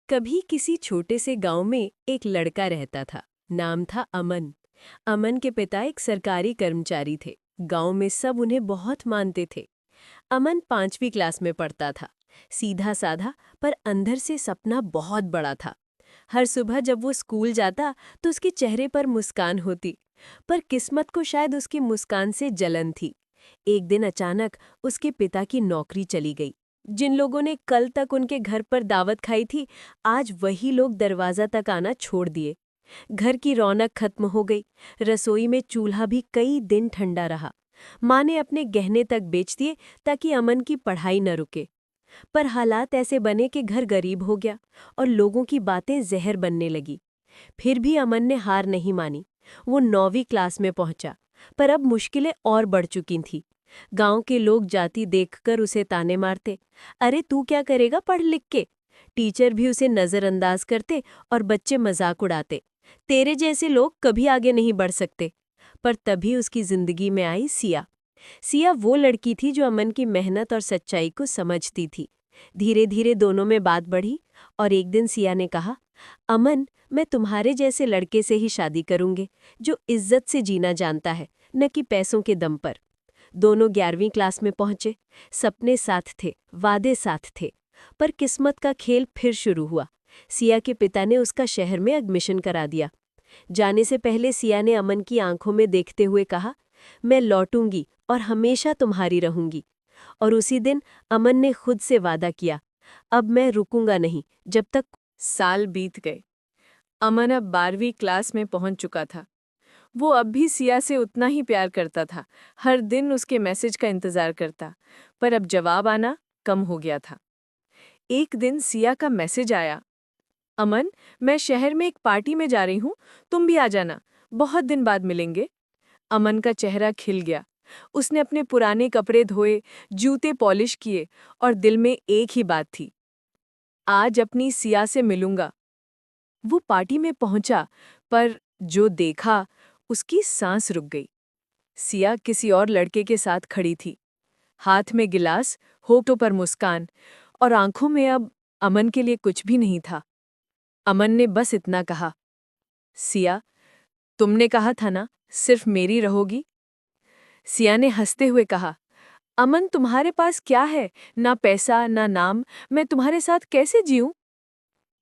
कभी किसी छोटे से गांव में एक लड़का रहता था। नाम था अमन। अमन के पिता एक सरकारी कर्मचारी थे। गांव में सब उन्हें बहुत मानते थे। अमन 5वीं क्लास में पढ़ता था। सीधा साधा, पर अंदर से सपना बहुत बड़ा था। हर सुबह जब वो स्कूल जाता तो उसके चेहरे पर मुस्कान होती, पर किस्मत को शायद उसकी मुस्कान से जलन थी। एक दिन अचानक उसके पिता की नौकरी चली गई। जिन लोगों ने कल तक उनके घर पर दावत खाई थी, आज वही लोग दरवाजा तक आना छोड़ दिए। घर की रौनक खत्म हो गई। रसोई में चूल्हा भी कई दिन ठंडा रहा। माँ ने अपने गहने तक बेच दिए ताकि अमन की पढ़ाई न रुके। पर हालात ऐसे बने कि घर गरीब हो गया और लोगों की बातें जहर बनने लगी। फिर भी अमन ने हार नहीं मानी। वो 9वीं क्लास में पहुंचा, पर अब मुश्किलें और बढ़ चुकी थीं। गांव के लोग जाति देखकर उसे ताने मारते, अरे तू क्या करेगा पढ़ लिख के। टीचर भी उसे नजरअंदाज करते और बच्चे मजाक उड़ाते, तेरे जैसे लोग कभी आगे नहीं बढ़ सकते। पर तभी उसकी जिंदगी में आई सिया। सिया वो लड़की थी जो अमन की मेहनत और सच्चाई को समझती थी। धीरे धीरे दोनों में बात बढ़ी और एक दिन सिया ने कहा, अमन, मैं तुम्हारे जैसे लड़के से ही शादी करूंगी, जो इज्जत से जीना जानता है, न कि पैसों के दम पर। दोनों 11वीं क्लास में पहुंचे। सपने साथ थे, वादे साथ थे। पर किस्मत का खेल फिर शुरू हुआ। सिया के पिता ने उसका शहर में एडमिशन करा दिया। जाने से पहले सिया ने अमन की आंखों में देखते हुए कहा, मैं लौटूंगी और हमेशा तुम्हारी रहूंगी। और उसी दिन अमन ने खुद से वादा किया, अब मैं रुकूंगा नहीं जब तक। साल बीत गए। अमन अब 12वीं क्लास में पहुंच चुका था। वो अब भी सिया से उतना ही प्यार करता था। हर दिन उसके मैसेज का इंतजार करता, पर अब जवाब आना कम हो गया था। एक दिन सिया का मैसेज आया, अमन, मैं शहर में एक पार्टी में जा रही हूँ, तुम भी आ जाना, बहुत दिन बाद मिलेंगे। अमन का चेहरा खिल गया। उसने अपने पुराने कपड़े धोए, जूते पॉलिश किए और दिल में एक ही बात थी, आज अपनी सिया से मिलूंगा। वो पार्टी में पहुंचा, पर जो देखा उसकी सांस रुक गई। सिया किसी और लड़के के साथ खड़ी थी, हाथ में गिलास, होठों पर मुस्कान और आंखों में अब अमन के लिए कुछ भी नहीं था। अमन ने बस इतना कहा, सिया, तुमने कहा था ना सिर्फ मेरी रहोगी। सिया ने हंसते हुए कहा, अमन, तुम्हारे पास क्या है? ना पैसा, ना नाम, मैं तुम्हारे साथ कैसे जीऊं?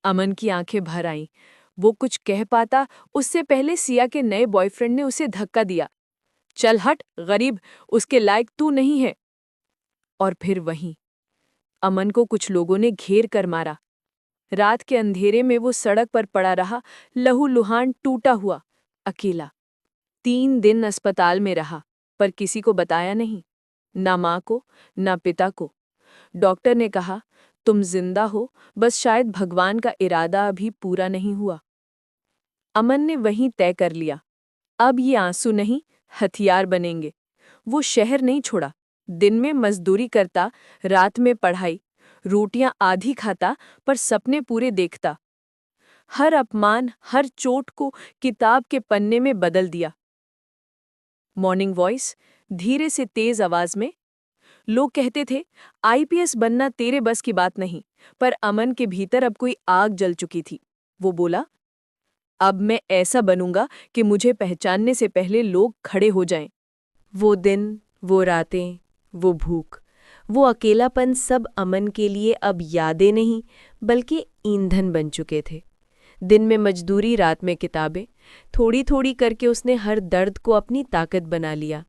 अमन की आंखें भर आईं। वो कुछ कह पाता उससे पहले सिया के नए बॉयफ्रेंड ने उसे धक्का दिया, चल हट गरीब, उसके लायक तू नहीं है। और फिर वहीं अमन को कुछ लोगों ने घेर कर मारा। रात के अंधेरे में वो सड़क पर पड़ा रहा, लहूलुहान, टूटा हुआ, अकेला। 3 दिन अस्पताल में रहा, पर किसी को बताया नहीं, ना माँ को, ना पिता को। डॉक्टर ने कहा, तुम जिंदा हो, बस शायद भगवान का इरादा अभी पूरा नहीं हुआ। अमन ने वहीं तय कर लिया, अब ये आंसू नहीं, हथियार बनेंगे। वो शहर नहीं छोड़ा। दिन में मजदूरी करता, रात में पढ़ाई, रोटियां आधी खाता पर सपने पूरे देखता। हर अपमान, हर चोट को किताब के पन्ने में बदल दिया। मॉर्निंग वॉइस धीरे से तेज आवाज में, लोग कहते थे आईपीएस बनना तेरे बस की बात नहीं, पर अमन के भीतर अब कोई आग जल चुकी थी। वो बोला, अब मैं ऐसा बनूंगा कि मुझे पहचानने से पहले लोग खड़े हो जाएं। वो दिन, वो रातें, वो भूख, वो अकेलापन, सब अमन के लिए अब यादें नहीं बल्कि ईंधन बन चुके थे। दिन में मजदूरी, रात में किताबें, थोड़ी थोड़ी करके उसने हर दर्द को अपनी ताकत बना लिया।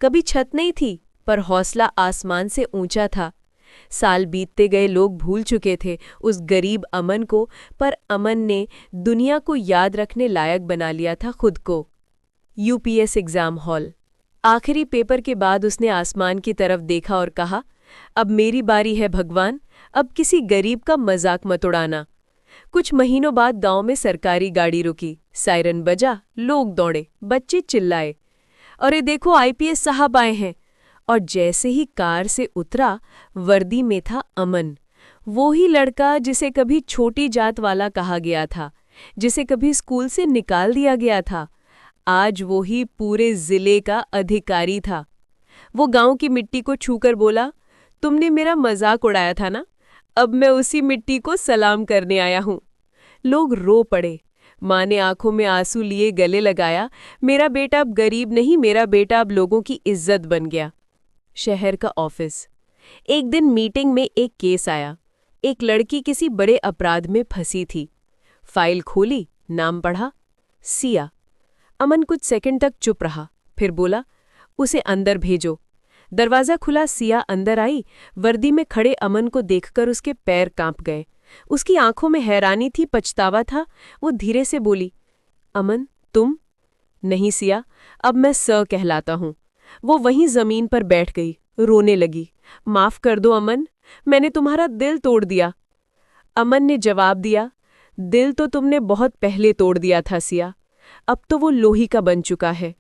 कभी छत नहीं थी, पर हौसला आसमान से ऊंचा था। साल बीतते गए, लोग भूल चुके थे उस गरीब अमन को, पर अमन ने दुनिया को याद रखने लायक बना लिया था खुद को। UPS exam hall. आखिरी पेपर के बाद उसने आसमान की तरफ देखा और कहा, अब मेरी बारी है भगवान, अब किसी गरीब का मजाक मत उड़ाना। कुछ महीनों बाद गांव में सरकारी गाड़ी रुकी, सायरन बजा, लोग दौड़े, बच्चे चिल्लाए, अरे देखो आईपीएस साहब आए हैं। और जैसे ही कार से उतरा, वर्दी में था अमन, वो ही लड़का जिसे कभी छोटी जात वाला कहा गया था, जिसे कभी स्कूल से निकाल दिया गया था। आज वो ही पूरे जिले का अधिकारी था। वो गांव की मिट्टी को छूकर बोला, तुमने मेरा मजाक उड़ाया था ना, अब मैं उसी मिट्टी को सलाम करने आया हूँ। लोग रो पड़े। माँ ने आंखों में आंसू लिए गले लगाया, मेरा बेटा अब गरीब नहीं, मेरा बेटा अब लोगों की इज्जत बन गया। शहर का ऑफिस। एक दिन मीटिंग में एक केस आया। एक लड़की किसी बड़े अपराध में फंसी थी। फाइल खोली, नाम पढ़ा, सिया। अमन कुछ सेकंड तक चुप रहा, फिर बोला, उसे अंदर भेजो। दरवाजा खुला, सिया अंदर आई। वर्दी में खड़े अमन को देखकर उसके पैर कांप गए। उसकी आंखों में हैरानी थी, पछतावा था। वो धीरे से बोली, अमन तुम? नहीं सिया, अब मैं स कहलाता हूँ। वो वहीं जमीन पर बैठ गई, रोने लगी। माफ कर दो अमन, मैंने तुम्हारा दिल तोड़ दिया। अमन ने जवाब दिया, दिल तो तुमने बहुत पहले तोड़ दिया था सिया, अब तो वो लोही का बन चुका है।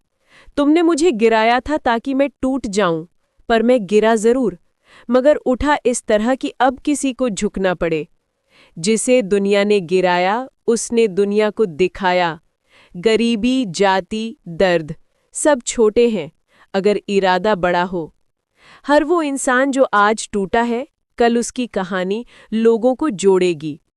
तुमने मुझे गिराया था ताकि मैं टूट जाऊं, पर मैं गिरा जरूर, मगर उठा इस तरह कि अब किसी को झुकना पड़े। जिसे दुनिया ने गिराया उसने दुनिया को दिखाया। गरीबी, जाति, दर्द सब छोटे हैं अगर इरादा बड़ा हो। हर वो इंसान जो आज टूटा है, कल उसकी कहानी लोगों को जोड़ेगी।